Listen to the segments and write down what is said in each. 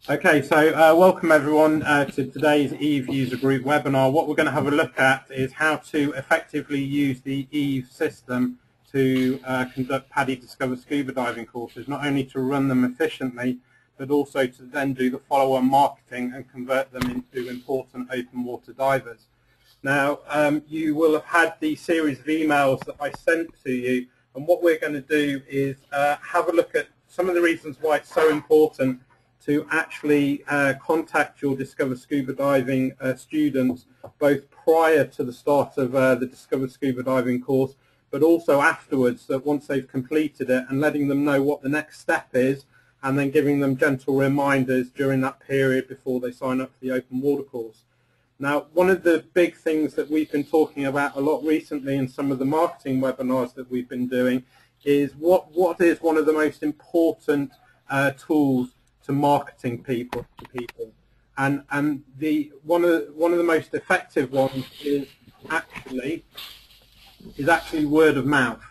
Okay, so welcome everyone to today's EVE User Group webinar. What we're going to have a look at is how to effectively use the EVE system to conduct PADI Discover Scuba Diving courses, not only to run them efficiently, but also to then do the follow-on marketing and convert them into important open water divers. Now, you will have had the series of emails that I sent to you, and what we're going to do is have a look at some of the reasons why it's so important to actually contact your Discover Scuba Diving students both prior to the start of the Discover Scuba Diving course, but also afterwards, that once they've completed it, and letting them know what the next step is, and then giving them gentle reminders during that period before they sign up for the open water course. Now, one of the big things that we've been talking about a lot recently in some of the marketing webinars that we've been doing is what is one of the most important tools to marketing people to people, and one of the most effective ones is actually word of mouth.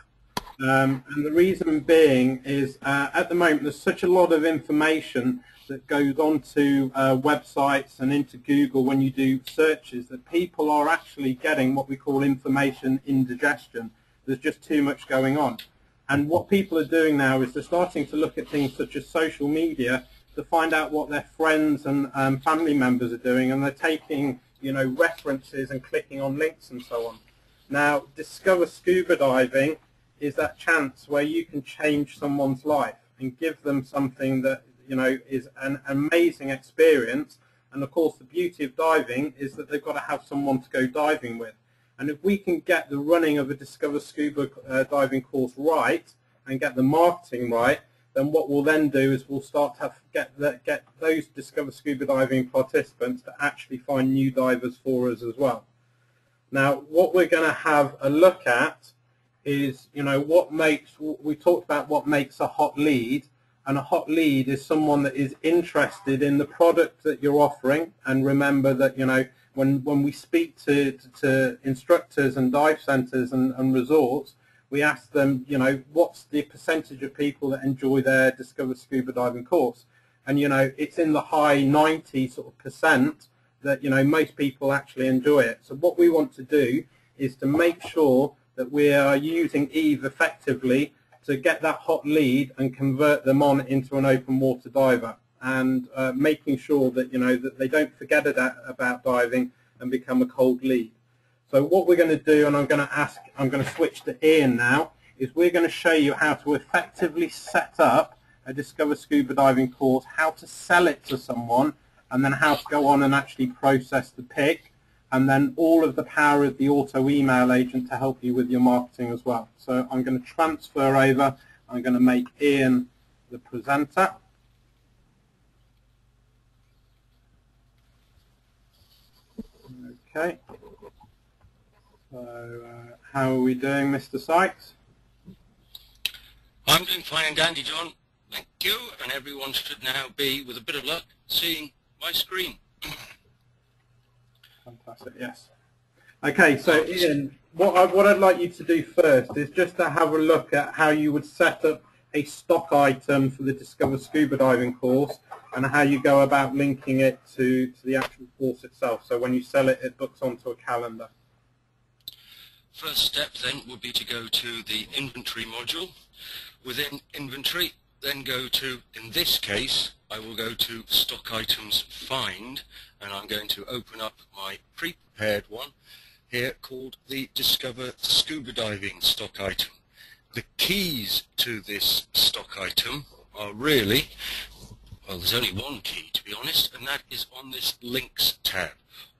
And the reason being is at the moment there's such a lot of information that goes onto websites and into Google when you do searches that people are actually getting what we call information indigestion. There's just too much going on. And what people are doing now is they're starting to look at things such as social media to find out what their friends and family members are doing, and they're taking, references and clicking on links and so on. Now, Discover Scuba Diving is that chance where you can change someone's life and give them something that is an amazing experience. And of course, the beauty of diving is that they've got to have someone to go diving with. And if we can get the running of a Discover Scuba Diving course right and get the marketing right, then what we'll then do is we'll start to get those Discover Scuba Diving participants to actually find new divers for us as well. Now, what we're going to have a look at is, we talked about what makes a hot lead, and a hot lead is someone that is interested in the product that you're offering. And remember that, when we speak to instructors and dive centers and resorts, we ask them, what's the percentage of people that enjoy their Discover Scuba Diving course? And, it's in the high 90% that, most people actually enjoy it. So what we want to do is to make sure that we are using EVE effectively to get that hot lead and convert them on into an open water diver, and making sure that, that they don't forget about diving and become a cold lead. So what we're going to do, and I'm going to switch to Ian now, is we're going to show you how to effectively set up a Discover Scuba Diving course, how to sell it to someone, and then how to go on and actually process the pick, and then all of the power of the auto email agent to help you with your marketing as well. So I'm going to transfer over. I'm going to make Ian the presenter. Okay. So how are we doing, Mr. Sykes? I'm doing fine and dandy, John. Thank you. And everyone should now be, with a bit of luck, seeing my screen. Fantastic, yes. Okay, so Ian, what I'd like you to do first is just to have a look at how you would set up a stock item for the Discover Scuba Diving course, and how you go about linking it to the actual course itself. So when you sell it, it books onto a calendar. First step then would be to go to the inventory module. Within inventory, then go to, in this case, I will go to stock items find, and I'm going to open up my pre-prepared one here called the Discover Scuba Diving stock item. The keys to this stock item are really, well, there's only one key to be honest, and that is on this links tab.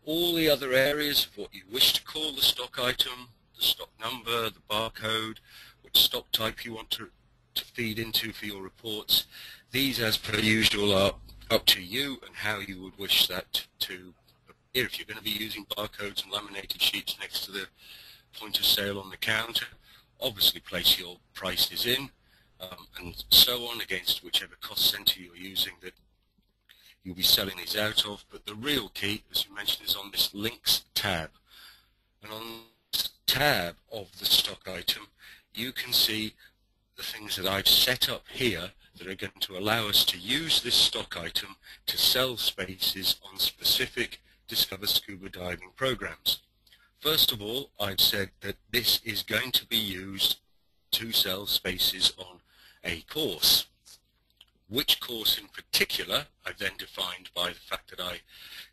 All the other areas of what you wish to call the stock item, the stock number, the barcode, which stock type you want to feed into for your reports, these as per usual are up to you and how you would wish that to appear. If you're going to be using barcodes and laminated sheets next to the point of sale on the counter, obviously place your prices in and so on against whichever cost center you're using that you'll be selling these out of. But the real key, as you mentioned, is on this links tab. And on this tab of the stock item, you can see the things that I've set up here that are going to allow us to use this stock item to sell spaces on specific Discover Scuba Diving programs. First of all, I've said that this is going to be used to sell spaces on a course. Which course in particular I've then defined by the fact that I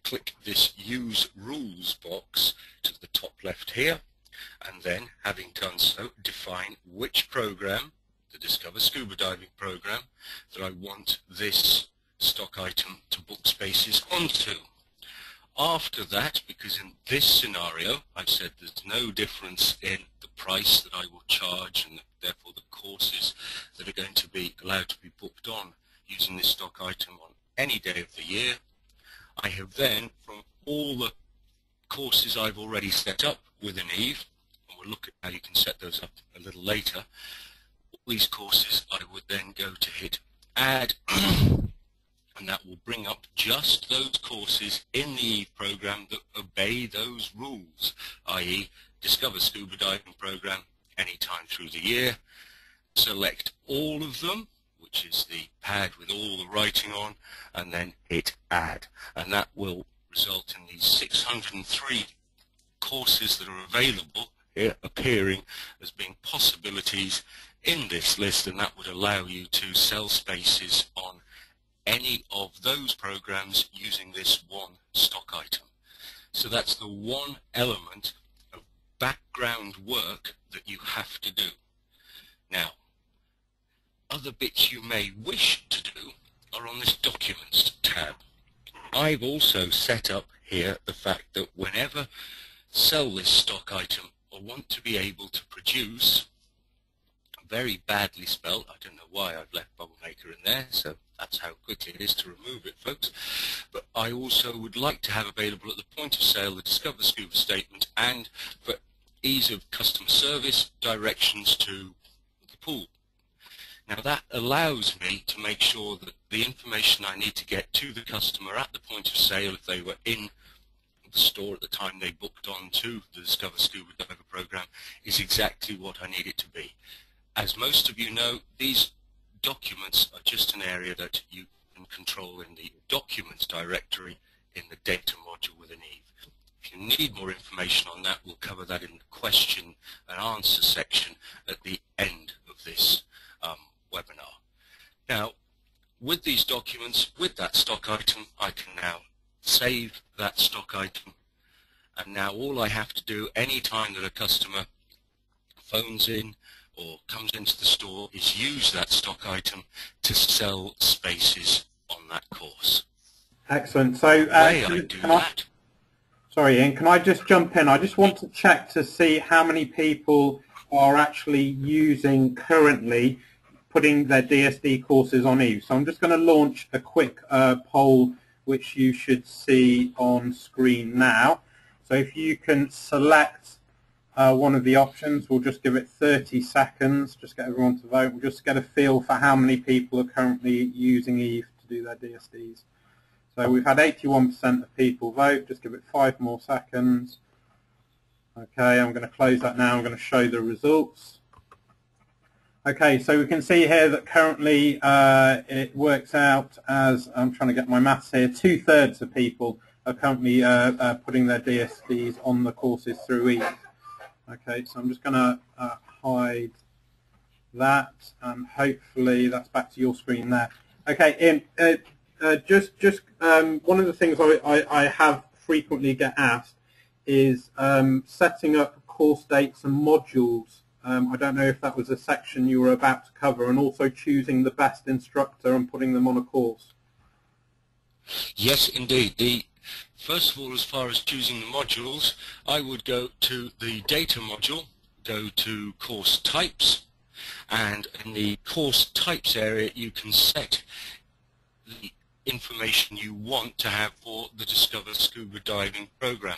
click this Use Rules box to the top left here, and then, having done so, define which program, the Discover Scuba Diving program, that I want this stock item to book spaces onto. After that, because in this scenario I've said there's no difference in the price that I will charge and therefore the courses that are going to be allowed to be booked on using this stock item on any day of the year, I have then, from all the courses I've already set up within Eve, and we'll look at how you can set those up a little later, all these courses I would then go to hit Add, and that will bring up just those courses in the Eve program that obey those rules, i.e. Discover Scuba Diving program anytime through the year. Select all of them, which is the pad with all the writing on, and then hit Add. And that will result in these 603 courses that are available here appearing as being possibilities in this list, and that would allow you to sell spaces on any of those programs using this one stock item. So that's the one element of background work that you have to do. Now, other bits you may wish to do are on this Documents tab. I've also set up here the fact that whenever sell this stock item or want to be able to produce, very badly spelled, I don't know why I've left Bubble Maker in there, so that's how quickly it is to remove it, folks. But I also would like to have available at the point of sale the Discover Scuba statement, and for ease of customer service, directions to the pool. Now that allows me to make sure that the information I need to get to the customer at the point of sale, if they were in the store at the time they booked on to the Discover Scuba Diver program, is exactly what I need it to be. As most of you know, these documents are just an area that you can control in the Documents directory in the Data module within Eve. If you need more information on that, we'll cover that in the question and answer section at the end of this webinar. Now, with these documents, with that stock item, I can now save that stock item, and now all I have to do any time that a customer phones in or comes into the store is use that stock item to sell spaces on that course. Excellent. So sorry, Ian, can I just jump in? I just want to check to see how many people are actually using currently putting their DSD courses on Eve. So I'm just going to launch a quick poll, which you should see on screen now. So if you can select one of the options, we'll just give it 30 seconds, just get everyone to vote. We'll just get a feel for how many people are currently using Eve to do their DSDs. So we've had 81% of people vote. Just give it 5 more seconds. Okay, I'm going to close that now. I'm going to show the results. Okay, so we can see here that currently it works out as, I'm trying to get my maths here, 2/3 of people are currently putting their DSDs on the courses through Eve. Okay, so I'm just going to hide that, and hopefully that's back to your screen there. Okay, Ian, one of the things I have frequently get asked is setting up course dates and modules. I don't know if that was a section you were about to cover, and also choosing the best instructor and putting them on a course. Yes, indeed. First of all, as far as choosing the modules, I would go to the Data module, go to Course Types, and in the Course Types area you can set the information you want to have for the Discover Scuba Diving program.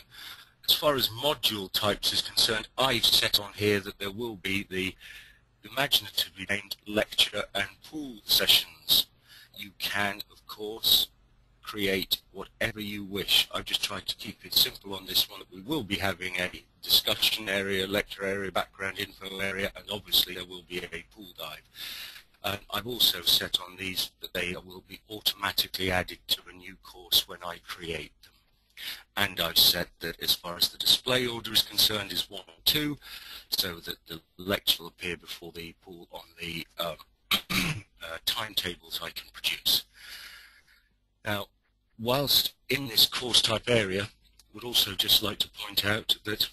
As far as module types is concerned, I've set on here that there will be the imaginatively named lecture and pool sessions. You can, of course, create whatever you wish. I've just tried to keep it simple on this one. We will be having a discussion area, lecture area, background info area, and obviously there will be a pool dive. I've also set on these that they will be automatically added to a new course when I create them. And I've set that as far as the display order is concerned is 1 and 2, so that the lecture will appear before the pool on the timetables I can produce. Now, whilst in this course type area, would also just like to point out that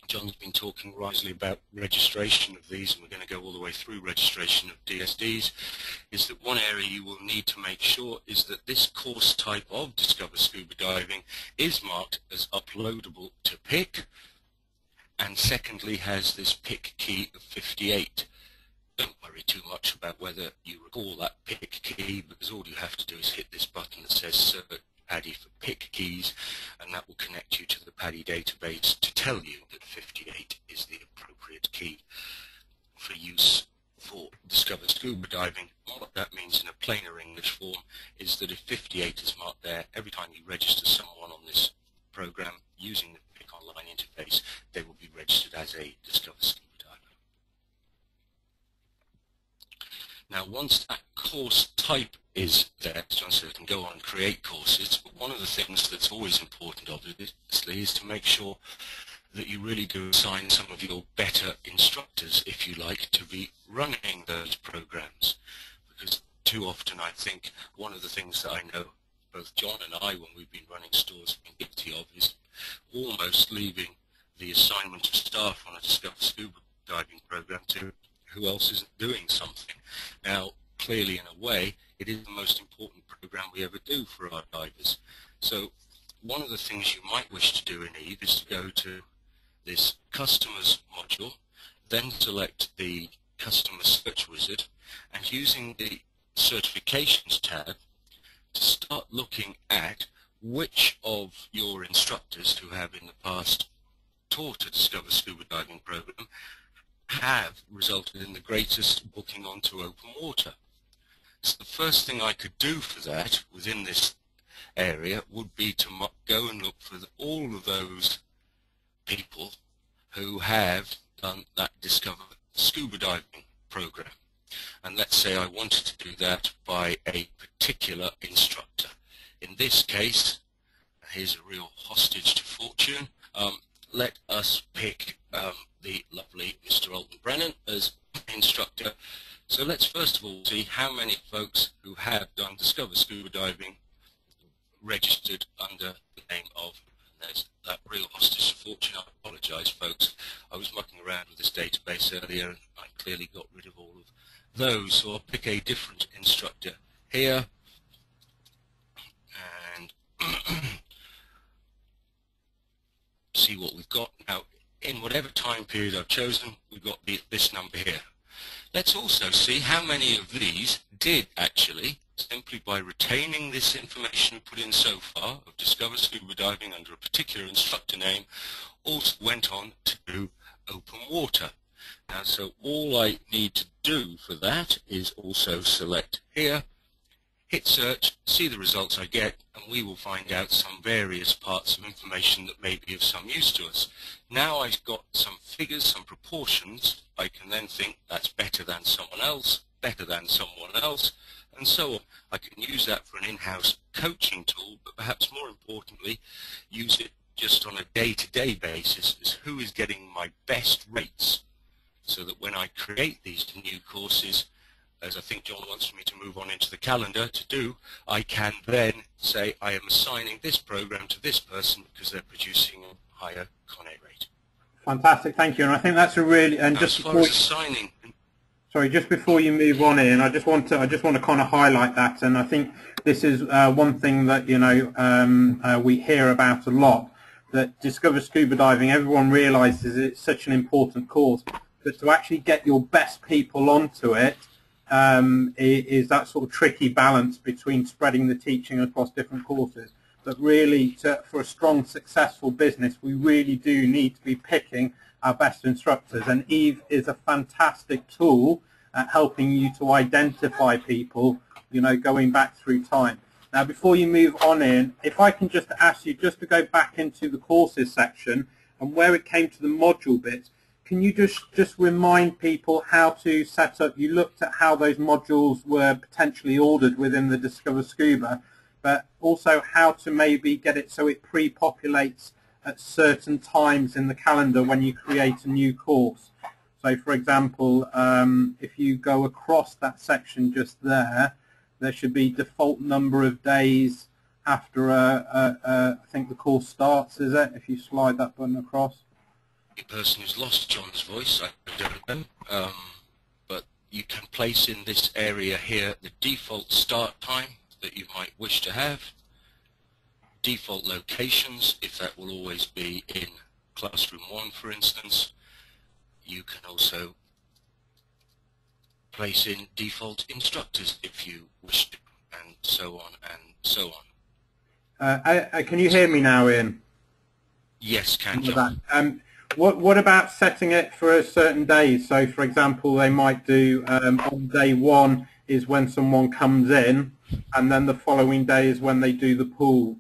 John's been talking wisely about registration of these, and we're going to go all the way through registration of DSDs, is that one area you will need to make sure is that this course type of Discover Scuba Diving is marked as uploadable to PIC, and secondly has this PIC key of 58. Don't worry too much about whether you recall that PIC key, because all you have to do is hit this button that says Search PADI for PIC keys, and that will connect you to the PADI database to tell you that 58 is the appropriate key for use for Discover Scuba Diving. What that means in a plainer English form is that if 58 is marked there, every time you register someone on this program using the PIC online interface, they will be registered as a Discover Scuba Diver. Now, once that course type is there, John said, can go on and create courses, but one of the things that's always important, obviously, is to make sure that you really do assign some of your better instructors, if you like, to be running those programs. Because too often, I think, one of the things that I know both John and I, when we've been running stores, have been guilty of, is almost leaving the assignment of staff on a Discover Scuba Diving program to who else isn't doing something. Now, clearly, in a way, it is the most important program we ever do for our divers. So one of the things you might wish to do in Eve is to go to this Customers module, then select the Customer Search Wizard, and using the Certifications tab to start looking at which of your instructors who have in the past taught a Discover Scuba Diving program have resulted in the greatest booking onto open water. So the first thing I could do for that within this area would be to go and look for all of those people who have done that Discover Scuba Diving program. And let's say I wanted to do that by a particular instructor. In this case, here's a real hostage to fortune, let us pick the lovely Mr. Alton Brennan as instructor. So let's first of all see how many folks who have done Discover Scuba Diving registered under the name of, there's that real hostage to fortune. I apologise, folks. I was mucking around with this database earlier and I clearly got rid of all of those. So I'll pick a different instructor here and see what we've got. Now, in whatever time period I've chosen, we've got this number here. Let's also see how many of these did actually, simply by retaining this information we put in so far of Discover Scuba Diving under a particular instructor name, also went on to do open water. Now, so all I need to do for that is also select here, hit search, see the results I get, and we will find out some various parts of information that may be of some use to us. Now I've got some figures, some proportions, I can then think that's better than someone else, and so on. I can use that for an in-house coaching tool, but perhaps more importantly, use it just on a day-to-day basis as who is getting my best rates, so that when I create these new courses, as I think John wants me to move on into the calendar to do, I can then say I am assigning this program to this person because they're producing a higher Con A rate. Fantastic, thank you. And I think that's a really, and now, just as far as assigning, sorry, just before you move on in, I just want to kind of highlight that, and I think this is one thing that we hear about a lot, that Discover Scuba Diving, everyone realises it's such an important course, but to actually get your best people onto it is that sort of tricky balance between spreading the teaching across different courses. But really, for a strong, successful business, we really do need to be picking our best instructors. And Eve is a fantastic tool at helping you to identify people, going back through time. Now, before you move on in, if I can just ask you just to go back into the courses section and where it came to the module bit, can you just remind people how to set up? You looked at how those modules were potentially ordered within the Discover Scuba, but also how to maybe get it so it pre-populates at certain times in the calendar when you create a new course. So, for example, if you go across that section just there, there should be default number of days after I think the course starts, is it? If you slide that button across. The person who's lost John's voice, I don't know, but you can place in this area here the default start time that you might wish to have, default locations, if that will always be in Classroom 1, for instance. You can also place in default instructors if you wish to, and so on and so on. Can you hear me now, Ian? Yes, can John. What about setting it for a certain day? So, for example, they might do on day 1 is when someone comes in, and then the following day is when they do the pool.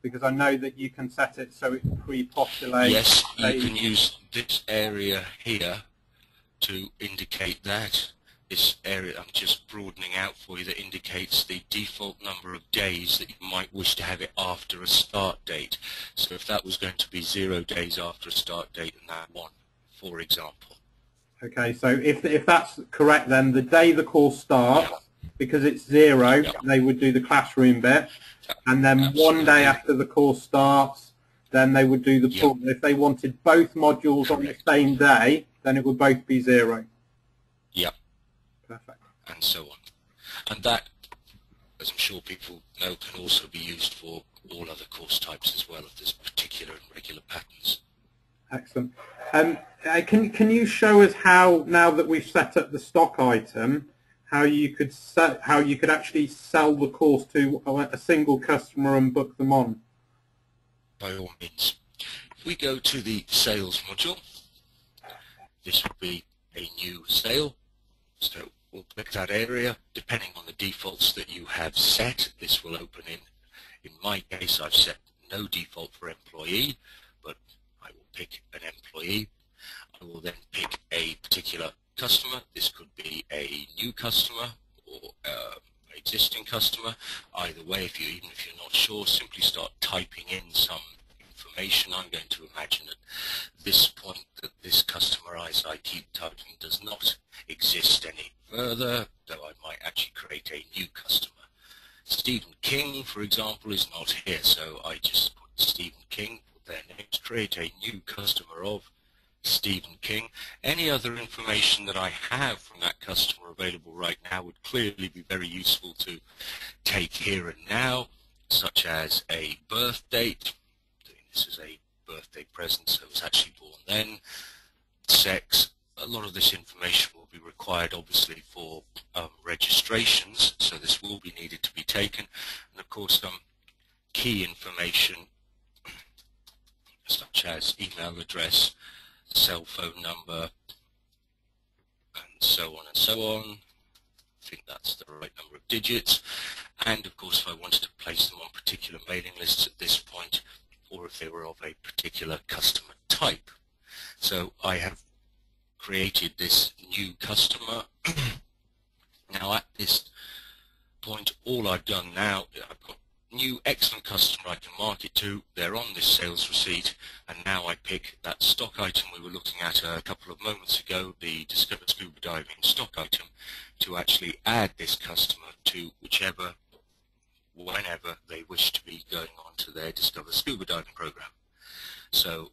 Because I know that you can set it so it pre-populates. Yes, you can use this area here to indicate that. This area I'm just broadening out for you that indicates the default number of days that you might wish to have it after a start date. So if that was going to be 0 days after a start date and that one, for example. Okay, so if that's correct, then the day the course starts, because it's 0, they would do the classroom bit, and then Absolutely. 1 day after the course starts, then they would do the pool. If they wanted both modules on the same day, then it would both be 0. Yep. Perfect. And so on. And that, as I'm sure people know, can also be used for all other course types as well, if there's particular and regular patterns. Excellent. Can you show us how, now that we've set up the stock item, how you could actually sell the course to a single customer and book them on? By all means. If we go to the sales module, this will be a new sale. So we'll click that area. Depending on the defaults that you have set, this will open in. In my case, I've set no default for employee, but I will pick an employee. I will then pick a particular customer. This could be a new customer or existing customer. Either way, even if you're not sure, simply start typing in some information. I'm going to imagine at this point that this customer, as I keep typing, does not exist any further, though I might actually create a new customer. Stephen King, for example, is not here, so I just put Stephen King, put their names, create a new customer of Stephen King. Any other information that I have from that customer available right now would clearly be very useful to take here and now, such as a birth date. This is a birthday present, so it was actually born then. Sex. A lot of this information will be required, obviously, for registrations, so this will be needed to be taken. And of course, some key information, such as email address, cell phone number, and so on and so on. I think that's the right number of digits. And of course, if I wanted to place them on particular mailing lists at this point, or if they were of a particular customer type. So I have created this new customer. Now at this point, all I've done now, I've got new excellent customer I can mark it to. They're on this sales receipt, and now I pick that stock item we were looking at a couple of moments ago, the Discover Scuba Diving stock item, to actually add this customer to whichever, whenever they wish to be going on to their Discover Scuba Diving program. So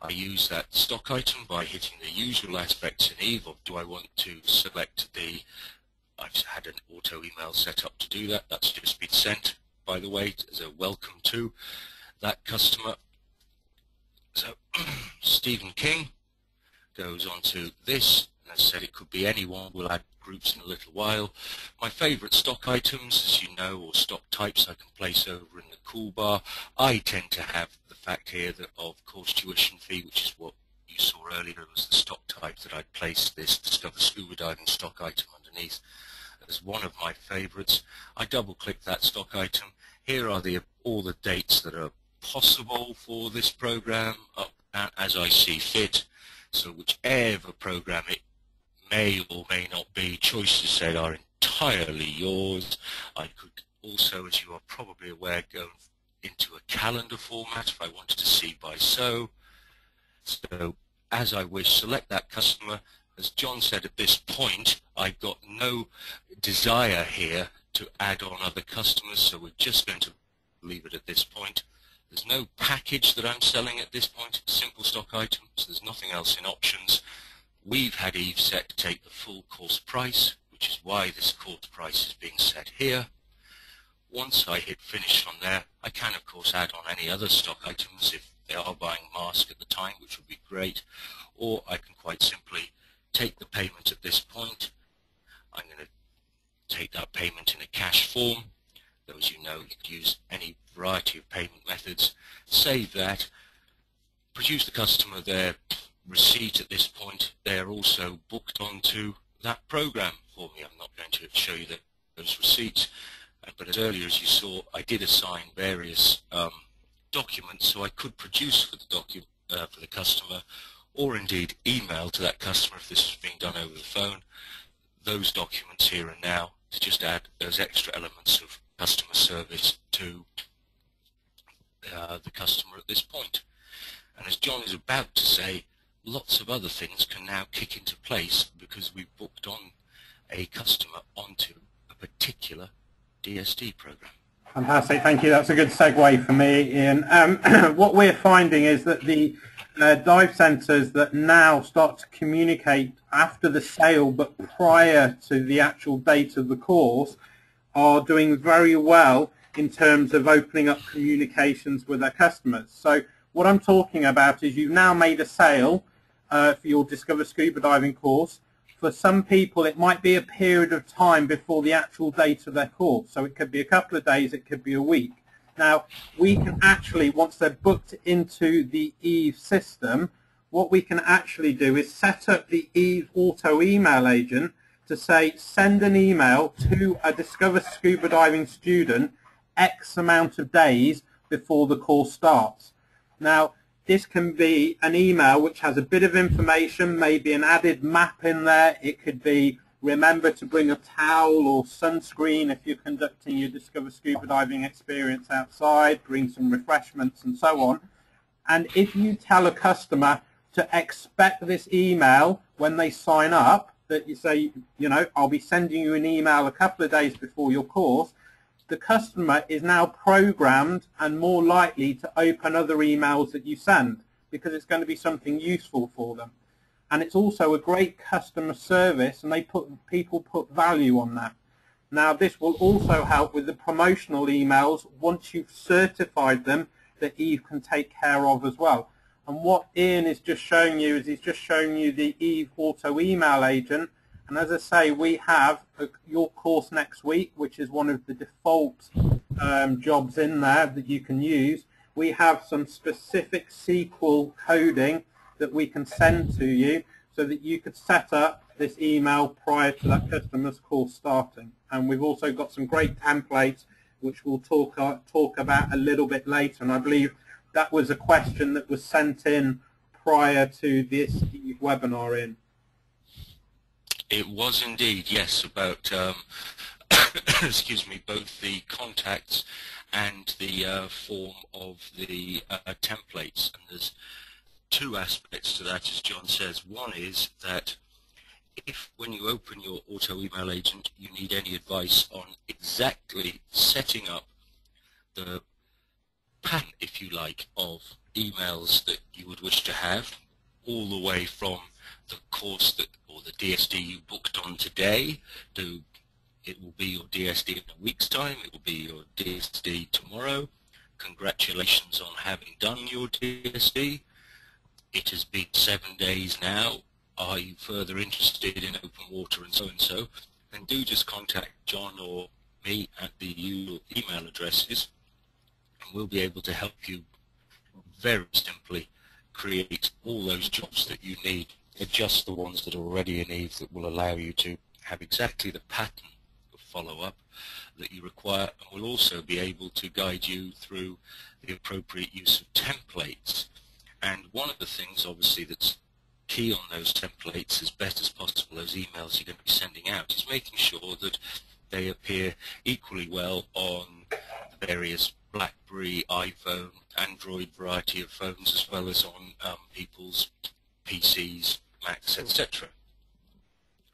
I use that stock item by hitting the usual aspects in Eve of, do I want to select the, I've had an auto email set up to do that. That's just been sent, by the way, as a welcome to that customer. So Stephen King goes on to this. As I said, it could be anyone. We'll add groups in a little while. My favorite stock items, as you know, or stock types I can place over in the cool bar. I tend to have the fact here that of course tuition fee, which is what you saw earlier, was the stock type that I'd placed this Discover Scuba Diving stock item underneath, as one of my favorites. I double click that stock item. Here are all the dates that are possible for this program up as I see fit. So whichever program it may or may not be, choices said are entirely yours. I could also, as you are probably aware, go into a calendar format if I wanted to see by so. So as I wish, select that customer. As John said at this point, I've got no desire here to add on other customers, so we're just going to leave it at this point. There's no package that I'm selling at this point, simple stock item, so there's nothing else in options. We've had Eve set to take the full course price, which is why this course price is being set here. Once I hit finish from there, I can of course add on any other stock items if they are buying mask at the time, which would be great, or I can quite simply take the payment at this point. I'm going to take that payment in a cash form. Though, as you know, you could use any variety of payment methods. Save that, produce the customer their receipt at this point. They are also booked onto that program for me. I'm not going to show you those receipts, but as earlier as you saw, I did assign various documents, so I could produce for the customer, or indeed email to that customer if this was being done over the phone, those documents here and now, to just add those extra elements of customer service to the customer at this point. And as John is about to say, lots of other things can now kick into place because we've booked on a customer onto a particular DSD program. Fantastic, thank you. That's a good segue for me, Ian. What we're finding is that the dive centres that now start to communicate after the sale but prior to the actual date of the course are doing very well in terms of opening up communications with their customers. So what I'm talking about is you've now made a sale for your Discover Scuba Diving course. For some people it might be a period of time before the actual date of their course. So it could be a couple of days, it could be a week. Now we can actually, once they're booked into the Eve system, what we can actually do is set up the Eve auto email agent to say send an email to a Discover Scuba Diving student X amount of days before the course starts. Now this can be an email which has a bit of information, maybe an added map in there. It could be remember to bring a towel or sunscreen if you're conducting your Discover Scuba Diving experience outside, bring some refreshments and so on. And if you tell a customer to expect this email when they sign up, that you say, you know, I'll be sending you an email a couple of days before your course, the customer is now programmed and more likely to open other emails that you send because it's going to be something useful for them. And it's also a great customer service, and people put value on that. Now this will also help with the promotional emails once you've certified them that Eve can take care of as well. And what Ian is just showing you is he's just showing you the Eve auto email agent. And as I say, we have your course next week, which is one of the default jobs in there that you can use. We have some specific SQL coding that we can send to you so that you could set up this email prior to that customer's course starting. And we've also got some great templates which we'll talk about a little bit later. And I believe that was a question that was sent in prior to this webinar in. It was indeed, yes, about excuse me, both the contacts and the form of the templates. And there's two aspects to that, as John says. One is that if when you open your auto email agent you need any advice on exactly setting up the pattern, if you like, of emails that you would wish to have, all the way from the course that or the DSD you booked on today to it will be your DSD in a week's time, it will be your DSD tomorrow, congratulations on having done your DSD, it has been 7 days now, are you further interested in open water and so, then do just contact John or me at the usual email addresses, and we'll be able to help you very simply create all those jobs that you need, adjust the ones that are already in Eve that will allow you to have exactly the pattern follow-up that you require, and we'll also be able to guide you through the appropriate use of templates. And one of the things obviously that's key on those templates, as best as possible, those emails you're going to be sending out, is making sure that they appear equally well on the various BlackBerry, iPhone, Android variety of phones, as well as on people's PCs, Macs, etc.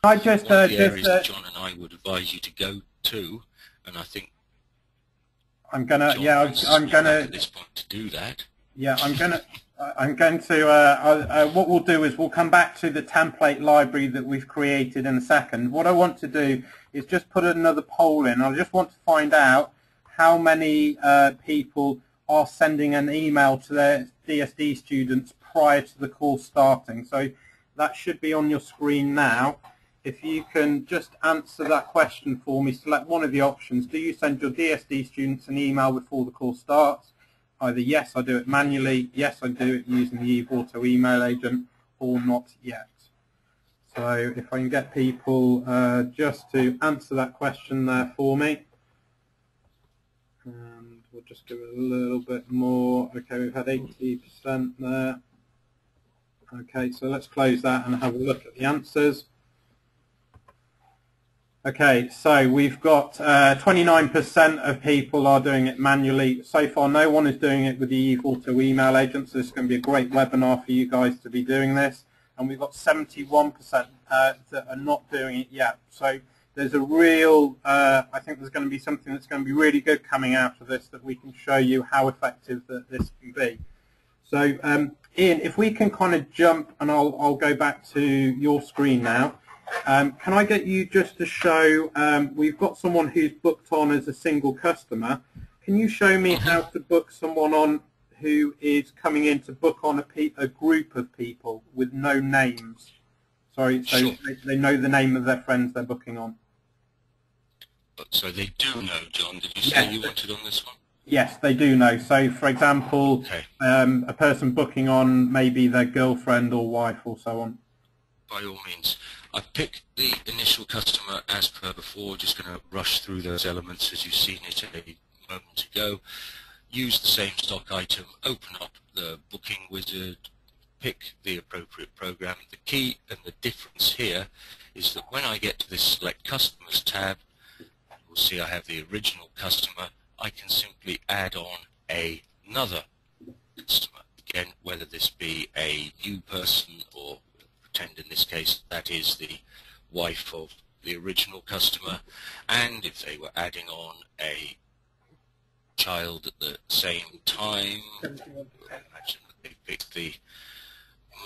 I just, one of the areas that John and I would advise you to go to, and I think I'm gonna, John yeah, I'm gonna at this point to do that. Yeah, I'm going to. What we'll do is we'll come back to the template library that we've created in a second. What I want to do is just put another poll in. I just want to find out how many people are sending an email to their DSD students prior to the course starting. So that should be on your screen now. If you can just answer that question for me, select one of the options. Do you send your DSD students an email before the course starts? Either yes, I do it manually, yes, I do it using the Eve Auto email agent, or not yet. So if I can get people just to answer that question there for me. And we'll just give it a little bit more. Okay, we've had 80% there. Okay, so let's close that and have a look at the answers. Okay, so we've got 29% of people are doing it manually. So far, no one is doing it with the Eve Auto email agent, so this is going to be a great webinar for you guys to be doing this. And we've got 71% that are not doing it yet. So there's a real, I think there's going to be something that's going to be really good coming out of this, that we can show you how effective that this can be. So Ian, if we can kind of jump, and I'll go back to your screen now. Can I get you just to show, we've got someone who's booked on as a single customer. Can you show me how to book someone on who is coming in to book on a group of people with no names? Sorry, so sure. they know the name of their friends they're booking on. So they do know, John. Did you say you wanted on this one? Yes, they do know. So, for example, okay. A person booking on maybe their girlfriend or wife or so on. By all means. I've picked the initial customer as per before, just going to rush through those elements as you've seen it a moment ago. Use the same stock item, open up the booking wizard, pick the appropriate program. The key and the difference here is that when I get to this select customers tab, you'll see I have the original customer. I can simply add on another customer. Again, whether this be a new person or pretend in this case that is the wife of the original customer, and if they were adding on a child at the same time, imagine that they picked the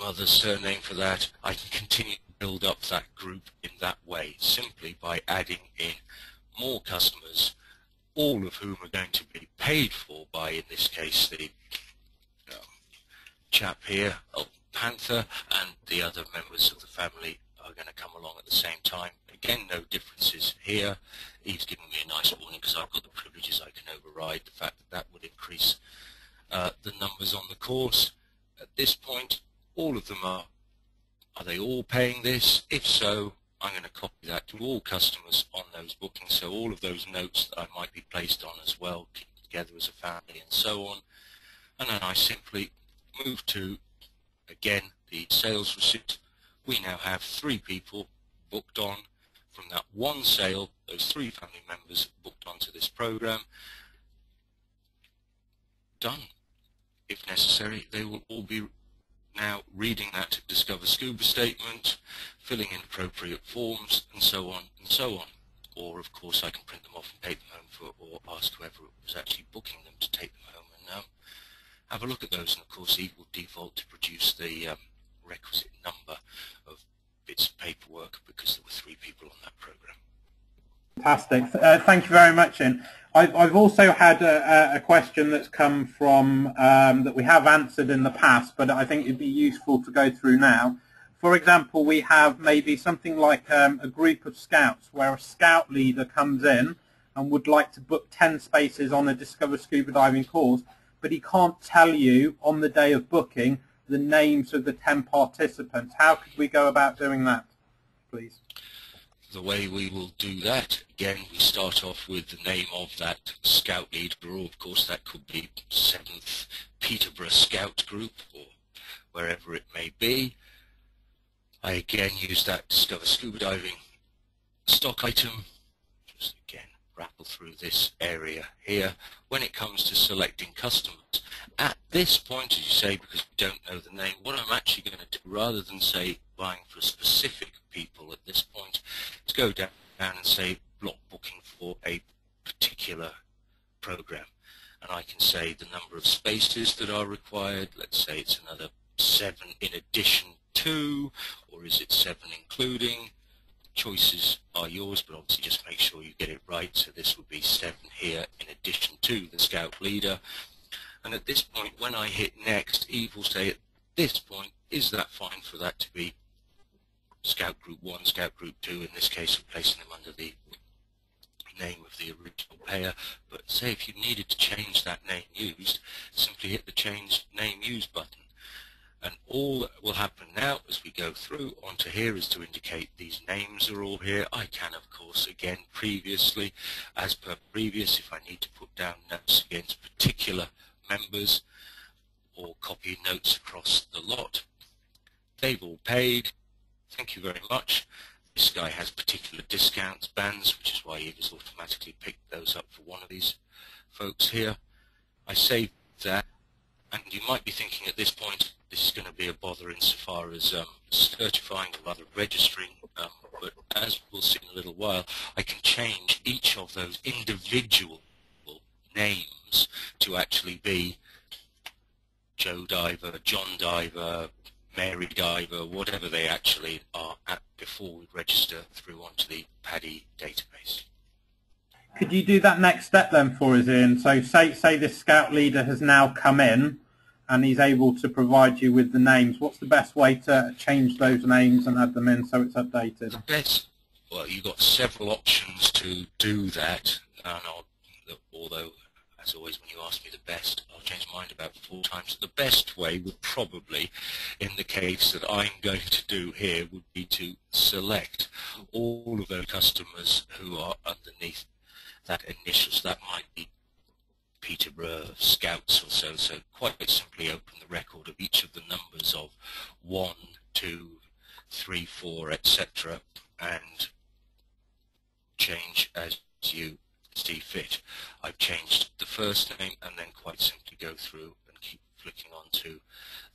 mother's surname for that, I can continue to build up that group in that way, simply by adding in more customers, all of whom are going to be paid for by, in this case, the chap here, Panther, and the other members of the family are going to come along at the same time. Again, no differences here. Eve's giving me a nice warning because I've got the privileges. I can override the fact that that would increase the numbers on the course. At this point, all of them are they all paying this? If so, I'm going to copy that to all customers on those bookings, so all of those notes that I might be placed on as well, keep together as a family and so on. And then I simply move to, again, the sales receipt. We now have 3 people booked on from that one sale, those 3 family members booked onto this program. Done. If necessary, they will all be now reading that Discover Scuba statement, filling in appropriate forms, and so on and so on. Or, of course, I can print them off and take them home for, or ask whoever was actually booking them to take them home and have a look at those. And, of course, Eve will default to produce the requisite number of bits of paperwork because there were 3 people on that program. Fantastic. Thank you very much, Ian. I've also had a question that's come from that we have answered in the past, but I think it'd be useful to go through now. For example, we have maybe something like a group of scouts where a scout leader comes in and would like to book 10 spaces on a Discover Scuba Diving course, but he can't tell you on the day of booking the names of the 10 participants. How could we go about doing that, please? the way we will do that, again, we start off with the name of that scout leader, or of course that could be 7th Peterborough Scout Group, or wherever it may be. I again use that Discover Scuba Diving stock item, just again rattle through this area here. When it comes to selecting customers, at this point, as you say, because we don't know the name, what I'm actually going to do, rather than say buying for specific people at this point, is go down and say block booking for a particular program. And I can say the number of spaces that are required. Let's say it's another 7 in addition to, or is it 7 including? Choices are yours, but obviously just make sure you get it right. So this would be 7 here in addition to the scout leader. And at this point, when I hit next, Eve will say at this point, is that fine for that to be Scout Group 1, Scout Group 2, in this case we're placing them under the name of the original payer. But say if you needed to change that name used, simply hit the change name used button. And all that will happen now as we go through onto here is to indicate these names are all here. I can, of course, again, previously, as per previous, if I need to put down notes against particular members or copy notes across the lot. They've all paid. Thank you very much. This guy has particular discounts, bands, which is why Eve has automatically picked those up for one of these folks here. I save that, and you might be thinking at this point, this is going to be a bother insofar as certifying or rather registering, but as we'll see in a little while, I can change each of those individual names to actually be Joe Diver, John Diver, Mary Diver, whatever they actually are at before we register through onto the PADI database. Could you do that next step then for us, Ian? So say this scout leader has now come in and he's able to provide you with the names. What's the best way to change those names and add them in so it's updated? The best, well, you've got several options to do that, and although, as always, when you ask me the best, I'll change my mind about 4 times. The best way would probably, in the case that I'm going to do here, would be to select all of those customers who are underneath that initial. So that might be Peterborough Scouts or so. So quite simply open the record of each of the numbers of 1, 2, 3, 4, etc. and change as you see fit. I've changed the first name and then quite simply go through and keep flicking on to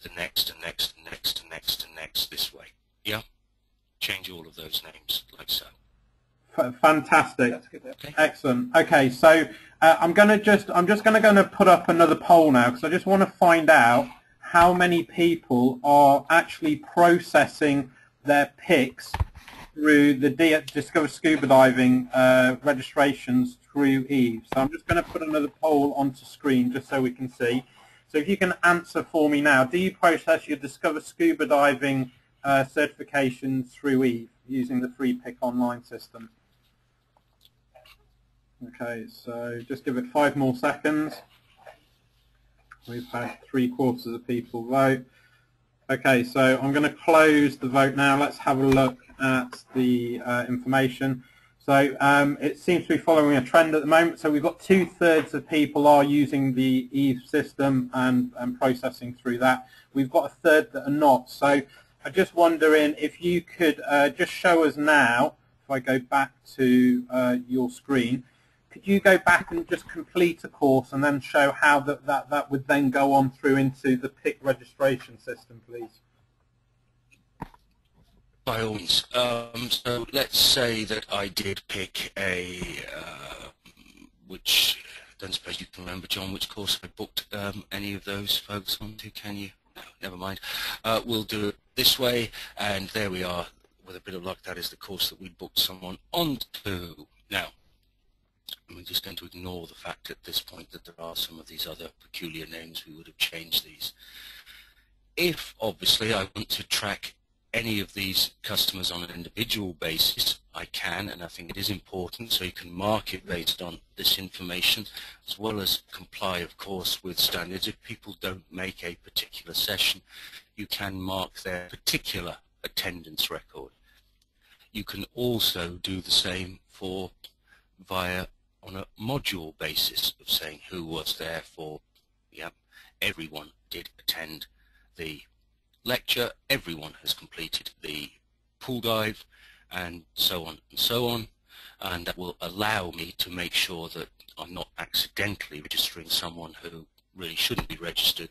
the next and next and next and next and next this way. Yeah, change all of those names like so. Fantastic. Okay. Excellent. Okay, so I'm just going to put up another poll now because I just want to find out how many people are actually processing their picks through the Discover Scuba Diving registrations through Eve. So I'm just going to put another poll onto screen just so we can see. So if you can answer for me now, do you process your Discover Scuba Diving certifications through Eve using the free pick online system? Okay, so just give it 5 more seconds. We've had 3/4 of people vote. Okay, so I'm going to close the vote now. Let's have a look at the information. So it seems to be following a trend at the moment. So we've got 2/3 of people are using the Eve system and processing through that. We've got 1/3 that are not. So I'm just wondering if you could just show us now, if I go back to your screen, could you go back and just complete a course and then show how that would then go on through into the PIC registration system, please? By all means. So let's say that I did pick a, which, I don't suppose you can remember, John, which course I booked any of those folks onto, can you? No, never mind. We'll do it this way, and there we are. With a bit of luck, that is the course that we booked someone onto. Now, we're just going to ignore the fact at this point that there are some of these other peculiar names. We would have changed these. If, obviously, I want to track any of these customers on an individual basis, I can, and I think it is important, so you can mark it based on this information, as well as comply, of course, with standards. If people don't make a particular session, you can mark their particular attendance record. you can also do the same for via on a module basis of saying who was there for, yeah, everyone did attend the lecture, everyone has completed the pool dive, and so on and so on, and that will allow me to make sure that I'm not accidentally registering someone who really shouldn't be registered,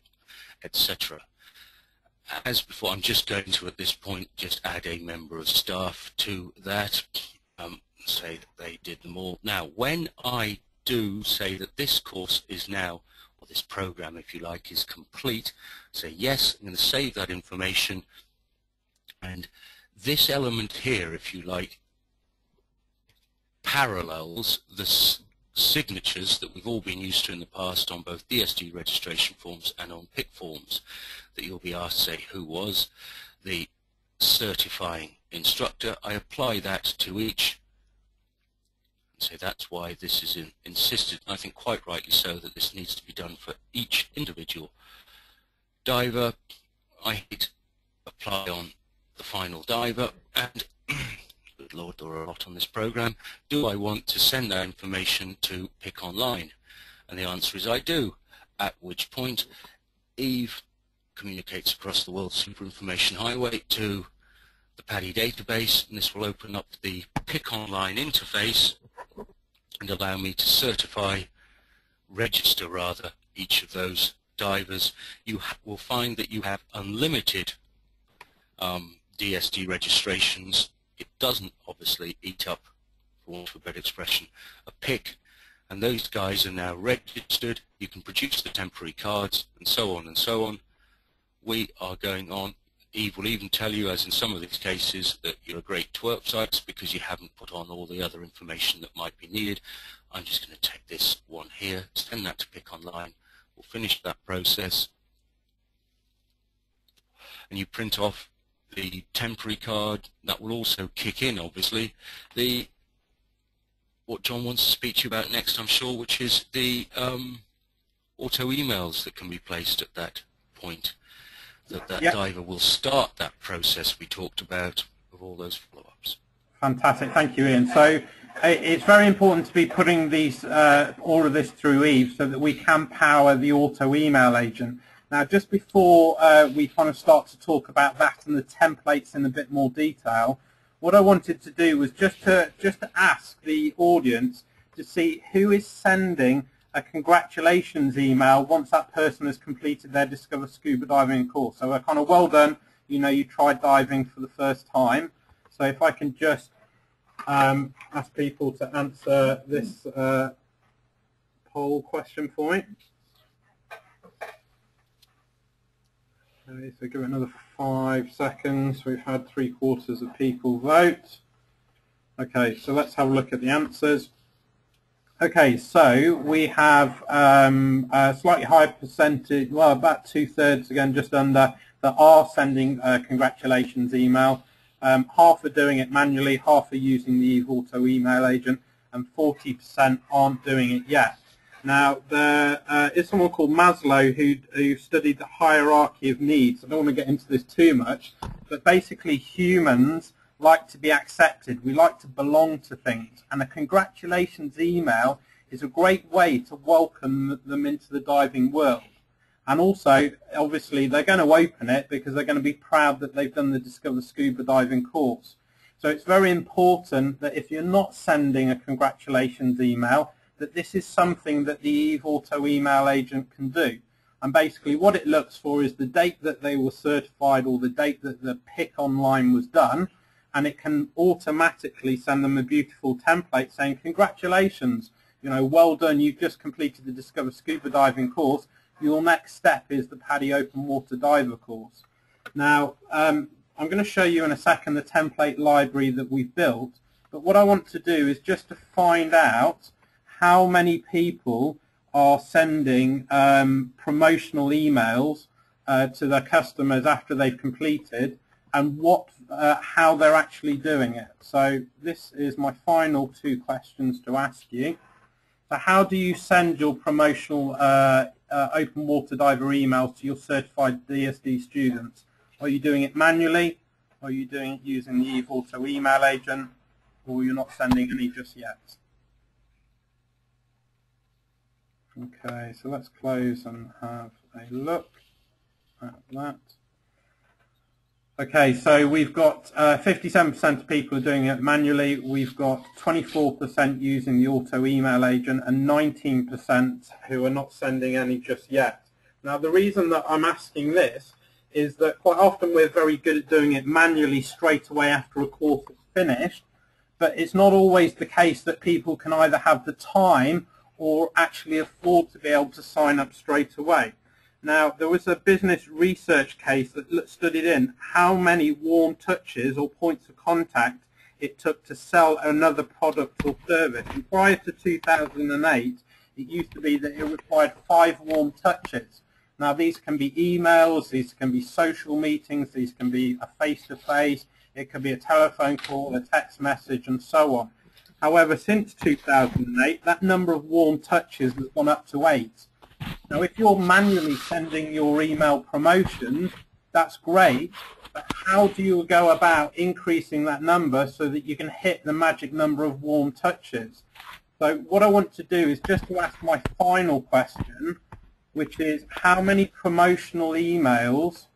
etc. As before, I'm just going to at this point just add a member of staff to that, say that they did them all. Now when I do say that this course is now, or this program if you like, is complete, say yes, I'm going to save that information, and this element here, if you like, parallels the signatures that we've all been used to in the past on both DSD registration forms and on PIC forms, that you'll be asked to say who was the certifying instructor. I apply that to each, and say that's why this is insisted, I think quite rightly so, that this needs to be done for each individual diver. I hit apply on the final diver, and good Lord, there are a lot on this program. Do I want to send that information to PIC Online? And the answer is I do, at which point Eve communicates across the World Super Information Highway to the PADI database, and this will open up the PIC Online interface and allow me to certify, register rather, each of those divers. You will find that you have unlimited DSD registrations. It doesn't obviously eat up, for want of a better expression, a PIC, and those guys are now registered. You can produce the temporary cards, and so on and so on. We are going on. Eve will even tell you, as in some of these cases, that you're a great twerp sites because you haven't put on all the other information that might be needed. I'm just going to take this one here, send that to PIC Online. We'll finish that process, and you print off the temporary card. That will also kick in, obviously, the what John wants to speak to you about next, I'm sure, which is the auto emails that can be placed at that point. That Yep. diver will start that process we talked about of all those follow-ups. Fantastic, thank you, Ian. So it's very important to be putting these all of this through Eve so that we can power the auto email agent. Now, just before we kind of start to talk about that and the templates in a bit more detail, what I wanted to do was just to ask the audience to see who is sending a congratulations email once that person has completed their Discover Scuba Diving course. So kind of well done, you know, you tried diving for the first time. So if I can just ask people to answer this poll question for me. Okay, so give it another 5 seconds. We've had 3/4 of people vote. Okay, so let's have a look at the answers. Okay, so we have a slightly higher percentage, well, about 2/3 again, just under, that are sending a congratulations email. Half are doing it manually, half are using the Eve Auto email agent, and 40% aren't doing it yet. Now, there is someone called Maslow who studied the hierarchy of needs. I don't want to get into this too much, but basically humans like to be accepted. We like to belong to things, and a congratulations email is a great way to welcome them into the diving world. And also, obviously, they're going to open it because they're going to be proud that they've done the Discover Scuba Diving course. So it's very important that if you're not sending a congratulations email, that this is something that the Eve Auto email agent can do. And basically what it looks for is the date that they were certified or the date that the PIC Online was done, and it can automatically send them a beautiful template saying, congratulations, you know, well done, you've just completed the Discover Scuba Diving course. Your next step is the PADI Open Water Diver course. Now, I'm going to show you in a second the template library that we've built, but what I want to do is just to find out how many people are sending promotional emails to their customers after they've completed, and how they're actually doing it. So this is my final 2 questions to ask you. So how do you send your promotional open water diver emails to your certified DSD students? Are you doing it manually? Are you doing it using the Eve Auto email agent, or you're not sending any just yet? Okay, so let's close and have a look at that. Okay, so we've got 57% of people are doing it manually. We've got 24% using the auto email agent and 19% who are not sending any just yet. Now, the reason that I'm asking this is that quite often we're very good at doing it manually straight away after a course is finished, but it's not always the case that people can either have the time or actually afford to be able to sign up straight away. Now, there was a business research case that studied in how many warm touches or points of contact it took to sell another product or service. And prior to 2008, it used to be that it required 5 warm touches. Now, these can be emails, these can be social meetings, these can be a face-to-face, it can be a telephone call, a text message, and so on. However, since 2008, that number of warm touches has gone up to 8. Now, if you're manually sending your email promotions, that's great, but how do you go about increasing that number so that you can hit the magic number of warm touches? So what I want to do is just to ask my final question, which is how many promotional emails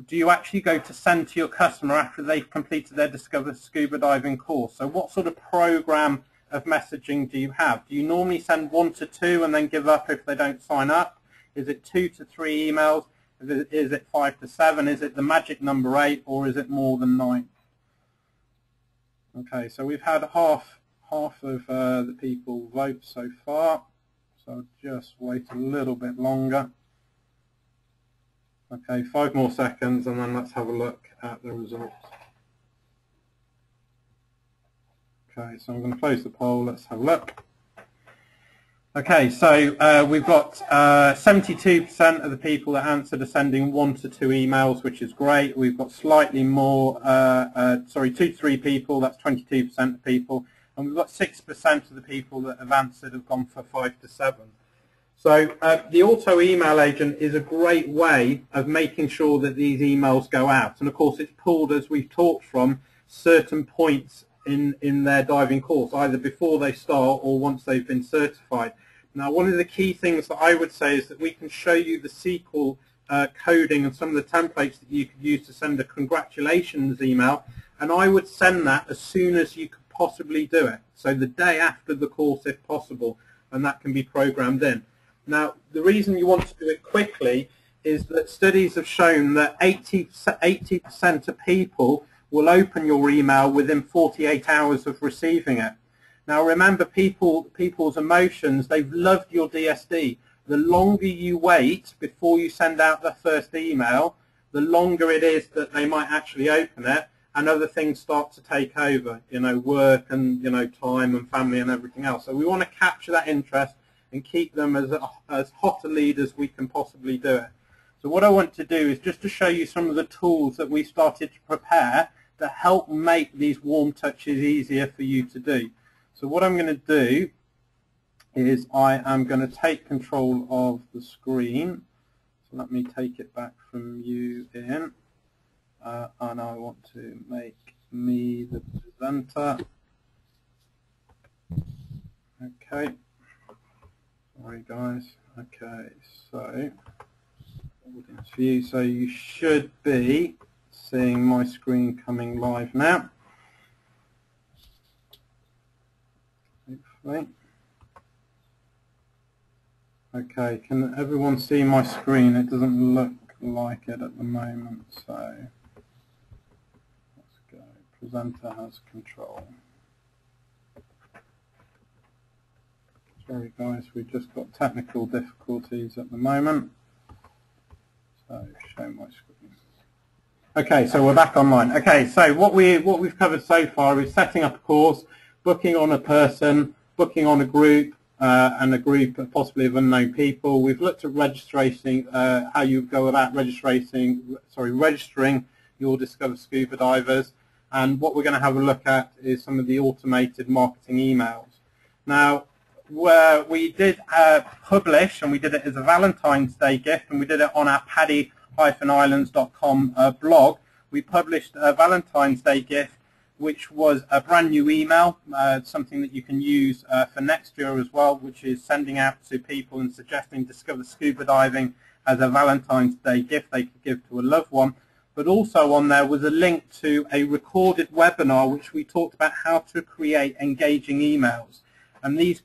do you actually go to send to your customer after they've completed their Discover Scuba Diving course? So what sort of program of messaging do you have? Do you normally send 1 to 2 and then give up if they don't sign up? Is it 2 to 3 emails? Is it 5 to 7? Is it the magic number 8, or is it more than 9? Okay, so we've had half of the people vote so far. So I'll just wait a little bit longer. Okay, 5 more seconds and then let's have a look at the results. Okay, so I'm going to close the poll. Let's have a look. Okay, so we've got 72% of the people that answered are sending 1 to 2 emails, which is great. We've got slightly more, 2 to 3 people, that's 22% of people. And we've got 6% of the people that have answered have gone for 5 to 7. So the auto email agent is a great way of making sure that these emails go out. And of course it's pulled, as we've talked, from certain points in their diving course, either before they start or once they've been certified. Now, one of the key things that I would say is that we can show you the SQL coding and some of the templates that you could use to send a congratulations email, and I would send that as soon as you could possibly do it. So the day after the course if possible, and that can be programmed in. Now, the reason you want to do it quickly is that studies have shown that 80% of people will open your email within 48 hours of receiving it. Now remember, people's emotions, they've loved your DSD. The longer you wait before you send out the first email, the longer it is that they might actually open it, and other things start to take over, work and, time and family and everything else. So we want to capture that interest and keep them as hot a lead as we can possibly do it. So what I want to do is just to show you some of the tools that we started to prepare that help make these warm touches easier for you to do. So what I'm going to do is I am going to take control of the screen. So let me take it back from you, Ian. And I want to make me the presenter. Okay. Sorry guys. Okay, so audience view. So you should be seeing my screen coming live now. Hopefully. Okay, can everyone see my screen? It doesn't look like it at the moment, so let's go. Presenter has control. Sorry guys, we've just got technical difficulties at the moment. So show my screen. Okay, so we're back online. Okay, so what we've covered so far is setting up a course, booking on a person, booking on a group, and a group possibly of unknown people. We've looked at registering, how you go about registering your Discover Scuba Divers, and what we're going to have a look at is some of the automated marketing emails. Now, where we did publish, and we did it as a Valentine's Day gift, and we did it on our PADI-islands.com blog, we published a Valentine's Day gift, which was a brand new email, something that you can use for next year as well, which is sending out to people and suggesting Discover Scuba Diving as a Valentine's Day gift they could give to a loved one. But also on there was a link to a recorded webinar which we talked about how to create engaging emails. And these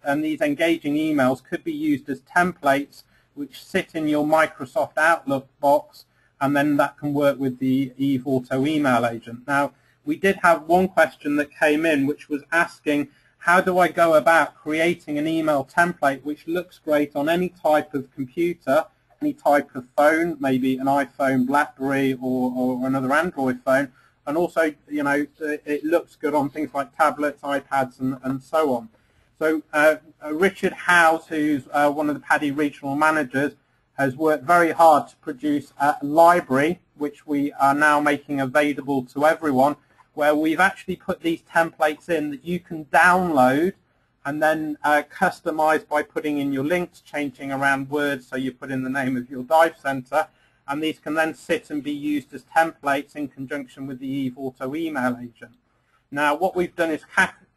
engaging emails could be used as templates which sit in your Microsoft Outlook box, and then that can work with the Eve Auto email agent. Now, we did have one question that came in which was asking, how do I go about creating an email template which looks great on any type of computer, any type of phone, maybe an iPhone, BlackBerry, or another Android phone, and also, you know, it looks good on things like tablets, iPads, and so on. So Richard Howes, who's one of the PADI regional managers, has worked very hard to produce a library which we are now making available to everyone, where we've actually put these templates in that you can download and then customize by putting in your links, changing around words, so you put in the name of your dive center, and these can then sit and be used as templates in conjunction with the Eve Auto email agent. Now, what we've done is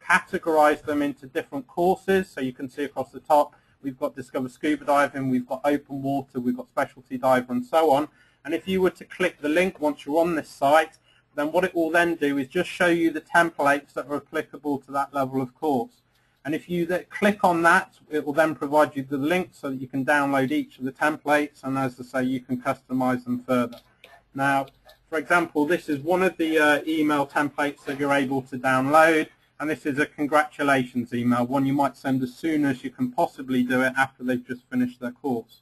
categorize them into different courses. So you can see across the top, we've got Discover Scuba Diving, we've got Open Water, we've got Specialty Diver, and so on. And if you were to click the link once you're on this site, then what it will then do is just show you the templates that are applicable to that level of course. And if you click on that, it will then provide you the link so that you can download each of the templates, and as I say, you can customize them further. Now, for example, this is one of the email templates that you're able to download, and this is a congratulations email, one you might send as soon as you can possibly do it after they've just finished their course.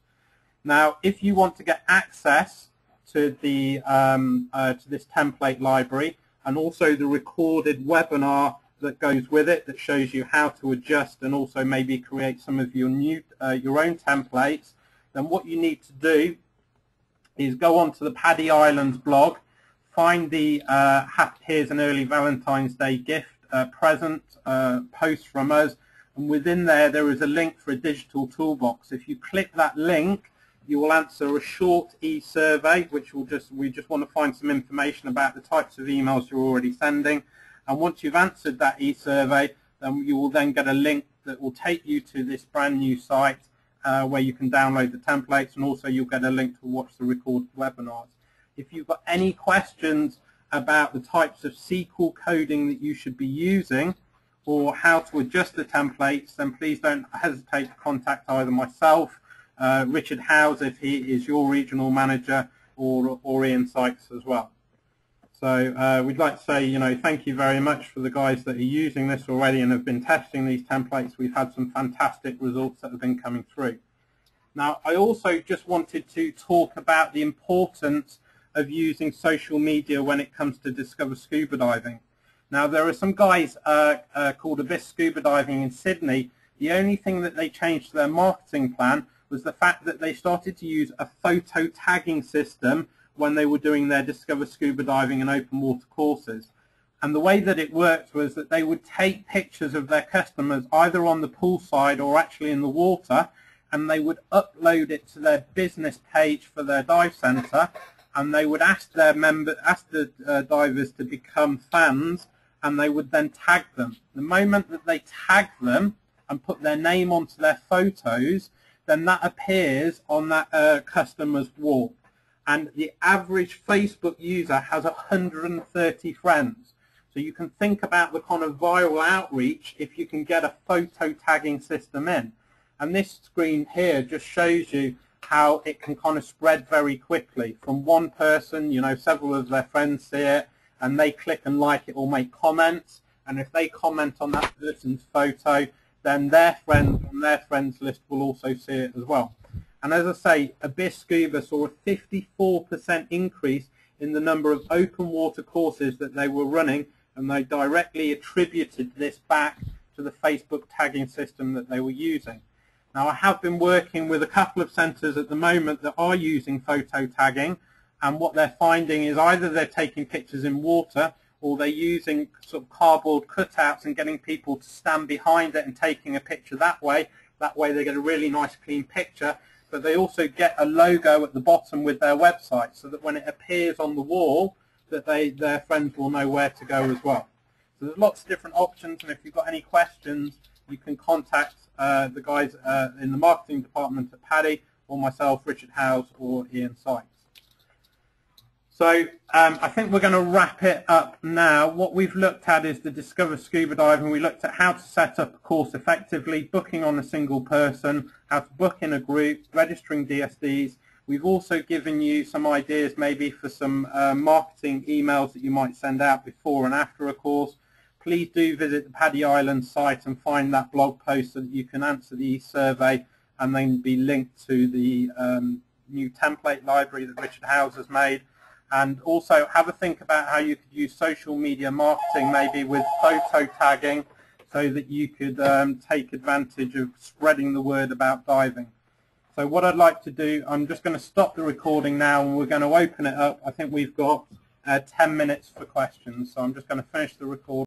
Now, if you want to get access to the to this template library, and also the recorded webinar that goes with it, that shows you how to adjust and also maybe create some of your own templates, then what you need to do is go onto the PADI Islands blog, find the Here's an Early Valentine's Day Gift present post from us, and within there is a link for a digital toolbox. If you click that link, you will answer a short e-survey, which we just want to find some information about the types of emails you're already sending. And once you've answered that e-survey, then you will then get a link that will take you to this brand new site where you can download the templates, and also you'll get a link to watch the recorded webinars. If you've got any questions about the types of SQL coding that you should be using or how to adjust the templates, then please don't hesitate to contact either myself, Richard Howes if he is your regional manager, or Ian Sykes as well. So we'd like to say, thank you very much for the guys that are using this already and have been testing these templates. We've had some fantastic results that have been coming through. Now, I also just wanted to talk about the importance of using social media when it comes to Discover Scuba Diving. Now, there are some guys called Abyss Scuba Diving in Sydney. The only thing that they changed to their marketing plan was the fact that they started to use a photo tagging system when they were doing their Discover Scuba Diving and Open Water courses. And the way that it worked was that they would take pictures of their customers either on the poolside or actually in the water, and they would upload it to their business page for their dive center, and they would ask the divers to become fans, and they would then tag them. The moment that they tag them and put their name onto their photos, then that appears on that customer's wall. And the average Facebook user has 130 friends. So you can think about the kind of viral outreach if you can get a photo tagging system in. And this screen here just shows you how it can kind of spread very quickly from one person. Several of their friends see it, and they click and like it or make comments. And if they comment on that person's photo, then their friends on their friends list will also see it as well. And as I say, Abyss Scuba saw a 54% increase in the number of open water courses that they were running, and they directly attributed this back to the Facebook tagging system that they were using. Now, I have been working with a couple of centres at the moment that are using photo tagging, and what they're finding is either they're taking pictures in water, or they're using sort of cardboard cutouts and getting people to stand behind it and taking a picture that way. That way they get a really nice clean picture. But they also get a logo at the bottom with their website, so that when it appears on the wall, that their friends will know where to go as well. So there's lots of different options, and if you've got any questions, you can contact the guys in the marketing department at PADI, or myself, Richard Howes, or Ian Sykes. So I think we're going to wrap it up now. What we've looked at is the Discover Scuba Diving. We looked at how to set up a course effectively, booking on a single person, how to book in a group, registering DSDs. We've also given you some ideas maybe for some marketing emails that you might send out before and after a course. Please do visit the PADI Island site and find that blog post so that you can answer the survey and then be linked to the new template library that Richard Howes has made. And also have a think about how you could use social media marketing, maybe with photo tagging, so that you could take advantage of spreading the word about diving. So what I'd like to do, I'm just going to stop the recording now and we're going to open it up. I think we've got 10 minutes for questions, so I'm just going to finish the recording.